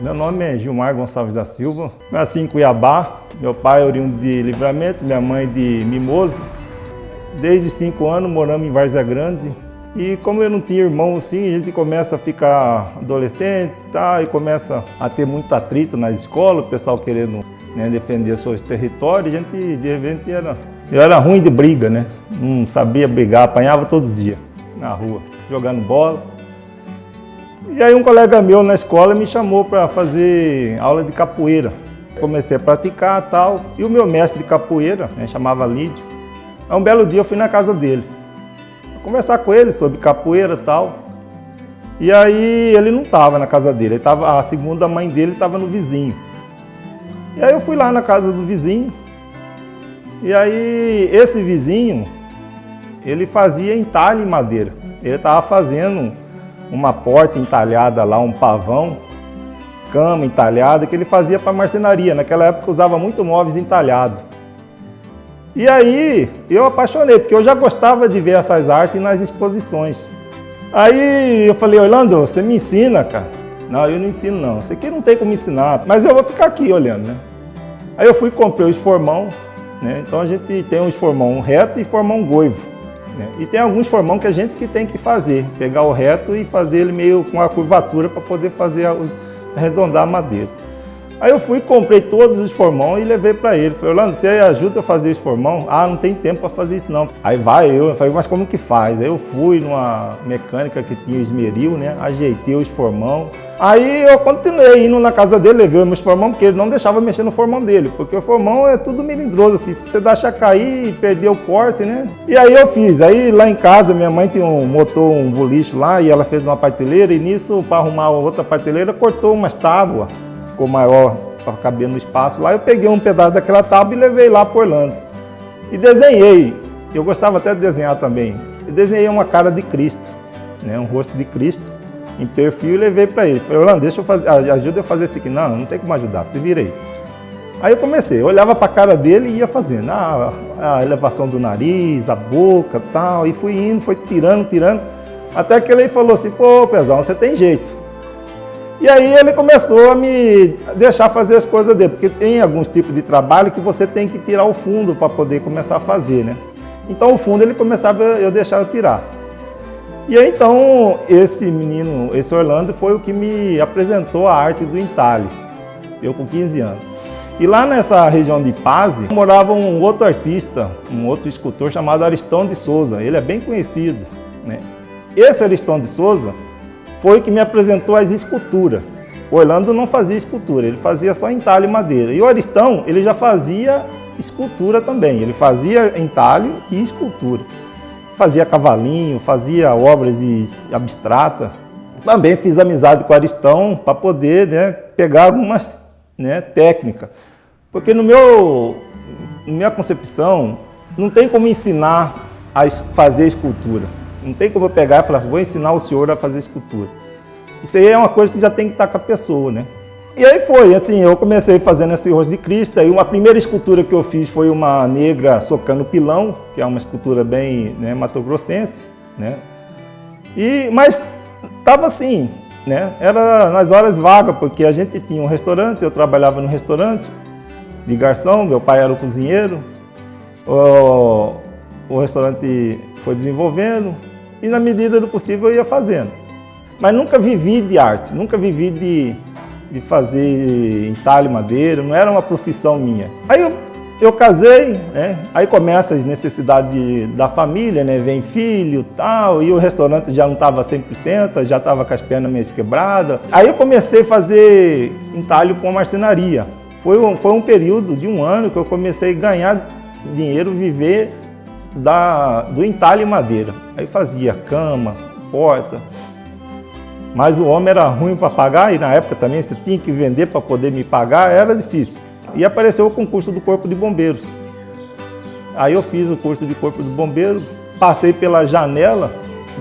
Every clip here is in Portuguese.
Meu nome é Gilmar Gonçalves da Silva, nasci em Cuiabá, meu pai é oriundo de Livramento, minha mãe de Mimoso. Desde 5 anos moramos em Várzea Grande e como eu não tinha irmão assim, a gente começa a ficar adolescente e começa a ter muito atrito nas escolas, o pessoal querendo defender seus territórios, a gente de repente eu era ruim de briga, né? Não sabia brigar, apanhava todo dia na rua, jogando bola. E aí um colega meu na escola me chamou para fazer aula de capoeira. Comecei a praticar e o meu mestre de capoeira, chamava Lídio. Aí um belo dia eu fui na casa dele, conversar com ele sobre capoeira e aí ele não estava na casa dele, a segunda mãe dele estava no vizinho. E aí eu fui lá na casa do vizinho, e aí esse vizinho, ele fazia entalhe em madeira. Ele estava fazendo uma porta entalhada lá, um pavão, cama entalhada, que ele fazia para marcenaria. Naquela época usava muito móveis entalhados. E aí eu apaixonei, porque eu já gostava de ver essas artes nas exposições. Aí eu falei, Orlando, você me ensina, cara? Não, eu não ensino não, isso aqui não tem como ensinar, mas eu vou ficar aqui olhando, né? Aí eu fui e comprei o esformão, né? Então a gente tem um esformão reto e formão goivo. E tem alguns formão que a gente que tem que fazer, pegar o reto e fazer ele meio com a curvatura para poder fazer arredondar a madeira. Aí eu fui, comprei todos os formão e levei para ele. Falei, Orlando, você ajuda eu a fazer esse formão? Ah, não tem tempo para fazer isso não. Aí eu falei, mas como que faz? Aí eu fui numa mecânica que tinha esmeril, né? Ajeitei os formão. Aí eu continuei indo na casa dele, levei os meus formão, porque ele não deixava mexer no formão dele, porque o formão é tudo melindroso, assim, se você deixar cair e perder o corte, né? E aí eu fiz. Aí lá em casa, minha mãe montou um bolicho lá e ela fez uma prateleira e nisso, para arrumar outra prateleira, cortou umas tábuas. Ficou maior para caber no espaço lá, eu peguei um pedaço daquela tábua e levei lá para Orlando. E desenhei, eu gostava até de desenhar também, eu desenhei uma cara de Cristo, né, um rosto de Cristo, em perfil e levei para ele. Falei, Orlando, deixa eu fazer, ajuda eu a fazer isso aqui. Não tem como ajudar, se vira aí. Aí eu comecei, eu olhava para a cara dele e ia fazendo a elevação do nariz, a boca e fui indo, foi tirando, até que ele falou assim, pô, Pezão, você tem jeito. E aí ele começou a me deixar fazer as coisas dele, porque tem alguns tipos de trabalho que você tem que tirar o fundo para poder começar a fazer, né? Então o fundo ele começava, eu deixava tirar. E aí então esse menino, esse Orlando, foi o que me apresentou a arte do entalhe, eu com 15 anos. E lá nessa região de Pazzi, morava um outro artista, um outro escultor chamado Aristão de Souza, ele é bem conhecido, né? Esse Aristão de Souza foi que me apresentou as esculturas. O Orlando não fazia escultura, ele fazia só entalhe e madeira. E o Aristão, ele já fazia escultura também, ele fazia entalhe e escultura. Fazia cavalinho, fazia obras abstratas. Também fiz amizade com o Aristão para poder pegar algumas técnicas. Porque na minha concepção, não tem como ensinar a fazer escultura. Não tem como eu pegar e falar assim, vou ensinar o senhor a fazer escultura. Isso aí é uma coisa que já tem que estar com a pessoa, né? E aí foi, assim, eu comecei fazendo esse rosto de Cristo, aí uma primeira escultura que eu fiz foi uma negra socando pilão, que é uma escultura bem matogrossense, né? Mas estava assim, né? Era nas horas vagas, porque a gente tinha um restaurante, eu trabalhava no restaurante de garçom, meu pai era o cozinheiro, o restaurante foi desenvolvendo e na medida do possível eu ia fazendo. Mas nunca vivi de arte, nunca vivi de fazer entalhe madeira, não era uma profissão minha. Aí eu casei, né? Aí começa as necessidades da família, né? Vem filho e o restaurante já não estava 100%, já estava com as pernas meio quebradas. Aí eu comecei a fazer entalhe com marcenaria. Foi um período de 1 ano que eu comecei a ganhar dinheiro, viver do entalhe madeira. Aí fazia cama, porta, mas o homem era ruim para pagar e na época também você tinha que vender para poder me pagar, era difícil. E apareceu o concurso do Corpo de Bombeiros. Aí eu fiz o curso de Corpo de Bombeiro, passei pela janela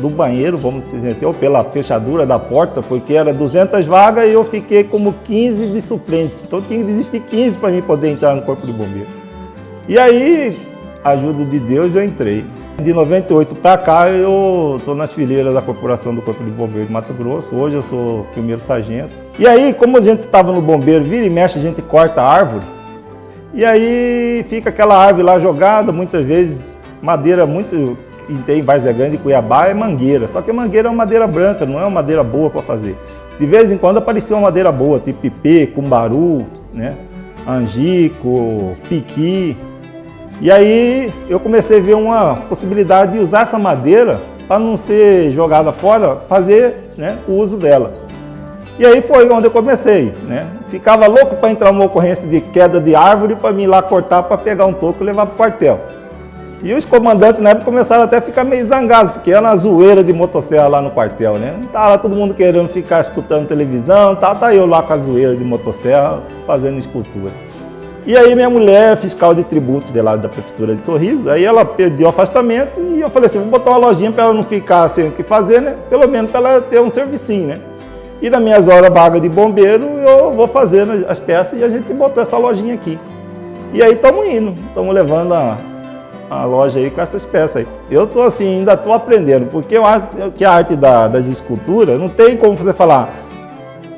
do banheiro, vamos dizer assim, ou pela fechadura da porta, porque era 200 vagas e eu fiquei como 15 de suplente. Então tinha que desistir 15 para mim poder entrar no Corpo de Bombeiro. E aí, ajuda de Deus, eu entrei. De 98 para cá eu estou nas fileiras da Corporação do Corpo de Bombeiro de Mato Grosso. Hoje eu sou primeiro sargento. E aí, como a gente estava no bombeiro, vira e mexe, a gente corta a árvore. E aí fica aquela árvore lá jogada, muitas vezes madeira muito... E tem em Várzea Grande e Cuiabá é mangueira. Só que a mangueira é uma madeira branca, não é uma madeira boa para fazer. De vez em quando aparecia uma madeira boa, tipo ipê, cumbaru, né? Angico, piqui. E aí eu comecei a ver uma possibilidade de usar essa madeira para não ser jogada fora, fazer, né, o uso dela. E aí foi onde eu comecei, né? Ficava louco para entrar uma ocorrência de queda de árvore para mim ir lá cortar para pegar um toco e levar para o quartel. E os comandantes na época começaram até a ficar meio zangados, porque era uma zoeira de motosserra lá no quartel, né? Tava lá todo mundo querendo ficar escutando televisão, tá eu lá com a zoeira de motosserra fazendo escultura. E aí minha mulher, fiscal de tributos de lá da Prefeitura de Sorriso, aí ela pediu afastamento e eu falei assim, vou botar uma lojinha para ela não ficar sem o que fazer, né? Pelo menos para ela ter um servicinho, né? E nas minhas horas vagas de bombeiro eu vou fazendo as peças e a gente botou essa lojinha aqui. E aí estamos indo, estamos levando a loja aí com essas peças aí. Eu tô assim, ainda estou aprendendo, porque eu acho que a arte das esculturas não tem como você falar,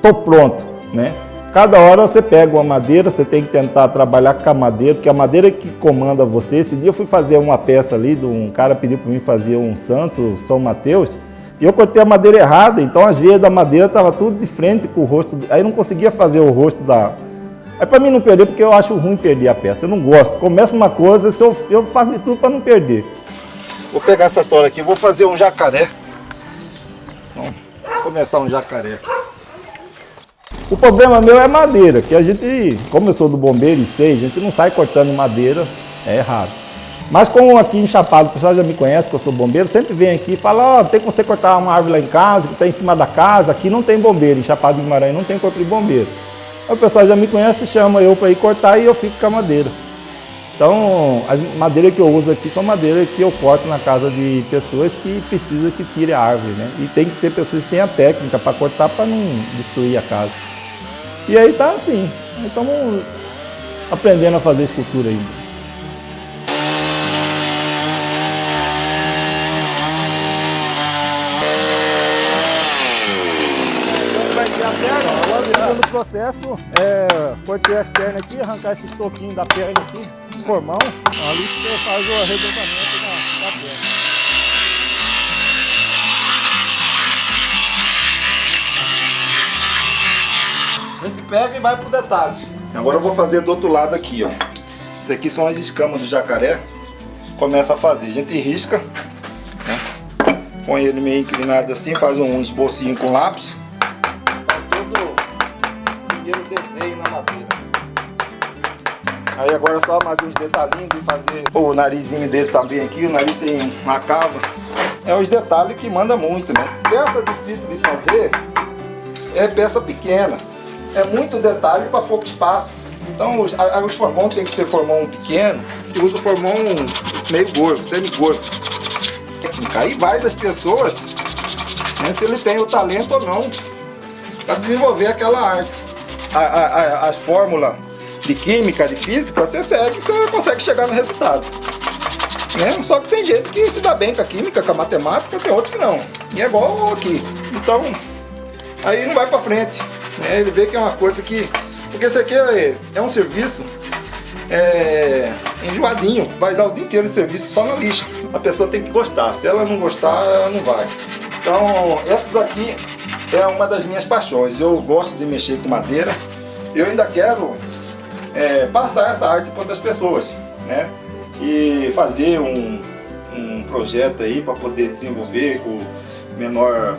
tô pronto, né? Cada hora você pega uma madeira, você tem que tentar trabalhar com a madeira, porque a madeira que comanda você. Esse dia eu fui fazer uma peça ali, um cara pediu para mim fazer um santo, São Mateus, e eu cortei a madeira errada, então as veias da madeira estavam tudo de frente com o rosto, aí não conseguia fazer o rosto da... É para mim não perder, porque eu acho ruim perder a peça, eu não gosto. Começa uma coisa, eu faço de tudo para não perder. Vou pegar essa tora aqui, vou fazer um jacaré. Vamos começar um jacaré. O problema meu é madeira, que a gente, como eu sou do bombeiro e sei, a gente não sai cortando madeira, é errado. Mas como aqui em Chapada, o pessoal já me conhece, que eu sou bombeiro, sempre vem aqui e fala, ó, tem como você cortar uma árvore lá em casa, que está em cima da casa, aqui não tem bombeiro, em Chapada de Guimarães não tem corpo de bombeiro. Aí o pessoal já me conhece, chama eu para ir cortar e eu fico com a madeira. Então, as madeiras que eu uso aqui são madeiras que eu corto na casa de pessoas que precisam que tire a árvore, né? E tem que ter pessoas que tenham técnica para cortar para não destruir a casa. E aí tá assim, estamos aprendendo a fazer escultura ainda. Agora no processo, cortei as pernas aqui, arrancar esses toquinhos da perna aqui, formão, ali você faz o arredondamento da perna. A gente pega e vai pro detalhe. Agora eu vou fazer do outro lado aqui, ó. Isso aqui são as escamas do jacaré. Começa a fazer, a gente risca, né? Põe ele meio inclinado assim, faz um esbocinho com lápis. O desenho na madeira. Aí agora só mais uns detalhinhos de fazer o narizinho dele também aqui, o nariz tem uma cava. É os detalhes que manda muito, né? Peça difícil de fazer é peça pequena. É muito detalhe para pouco espaço. Então os formão tem que ser formão pequeno e usa o formão meio gordo, semi-gordo. Aí vai das pessoas, né, se ele tem o talento ou não para desenvolver aquela arte. As fórmulas de química, de física, você segue, você consegue chegar no resultado, né? Só que tem gente que se dá bem com a química, com a matemática, tem outros que não. E é igual aqui. Então, aí não vai pra frente, né? Ele vê que é uma coisa que... Porque isso aqui é um serviço enjoadinho, vai dar o dia inteiro de serviço só na lixa. A pessoa tem que gostar, se ela não gostar, ela não vai. Então, essas aqui é uma das minhas paixões. Eu gosto de mexer com madeira. Eu ainda quero passar essa arte para outras pessoas, né? E fazer um projeto aí para poder desenvolver com menor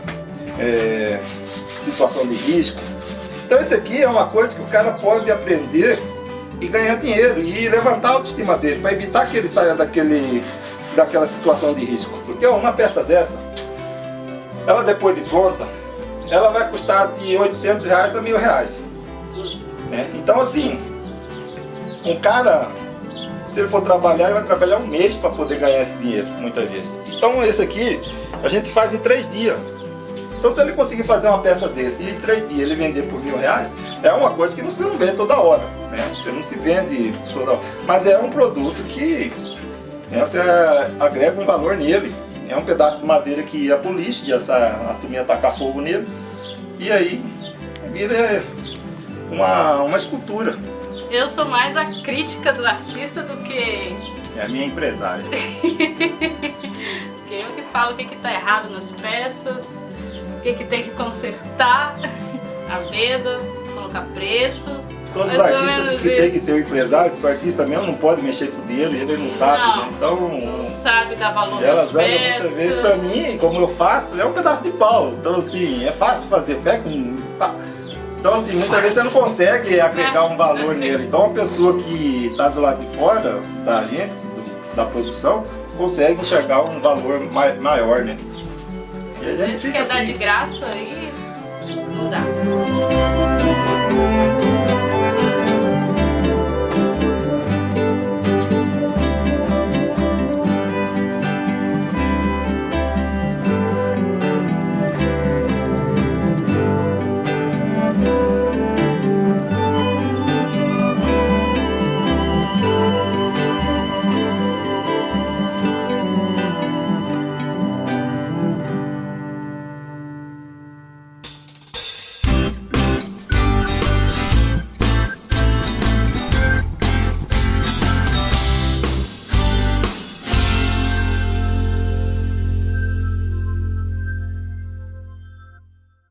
situação de risco. Então isso aqui é uma coisa que o cara pode aprender e ganhar dinheiro e levantar a autoestima dele, para evitar que ele saia daquela situação de risco. Porque uma peça dessa, ela depois de pronta, ela vai custar de R$800 a R$1.000, né? Então assim, um cara, se ele for trabalhar, ele vai trabalhar um mês para poder ganhar esse dinheiro, muitas vezes. Então esse aqui, a gente faz em 3 dias. Então se ele conseguir fazer uma peça desse e em 3 dias ele vender por R$1.000, é uma coisa que você não vende toda hora, né? Você não se vende toda hora. Mas é um produto que Essa agrega um valor nele. É um pedaço de madeira que ia pro lixo, e a turma ia tacar fogo nele. E aí vira uma escultura. Eu sou mais a crítica do artista do que... É a minha empresária. Porque eu que falo o que tá errado nas peças, o que tem que consertar, a venda, colocar preço. Todos os artistas dizem que tem que ter um empresário, porque o artista mesmo não pode mexer com o dinheiro, ele não sabe, não, né? Então não sabe dar valor elas nas olham peças. muitas vezes pra mim, como eu faço, é um pedaço de pau. Então assim, é fácil fazer, pega um... Então assim, muitas vezes você não consegue agregar um valor nele. Então uma pessoa que está do lado de fora da gente, da produção, consegue enxergar um valor maior, né? E a gente Às vezes fica quer assim. dar de graça aí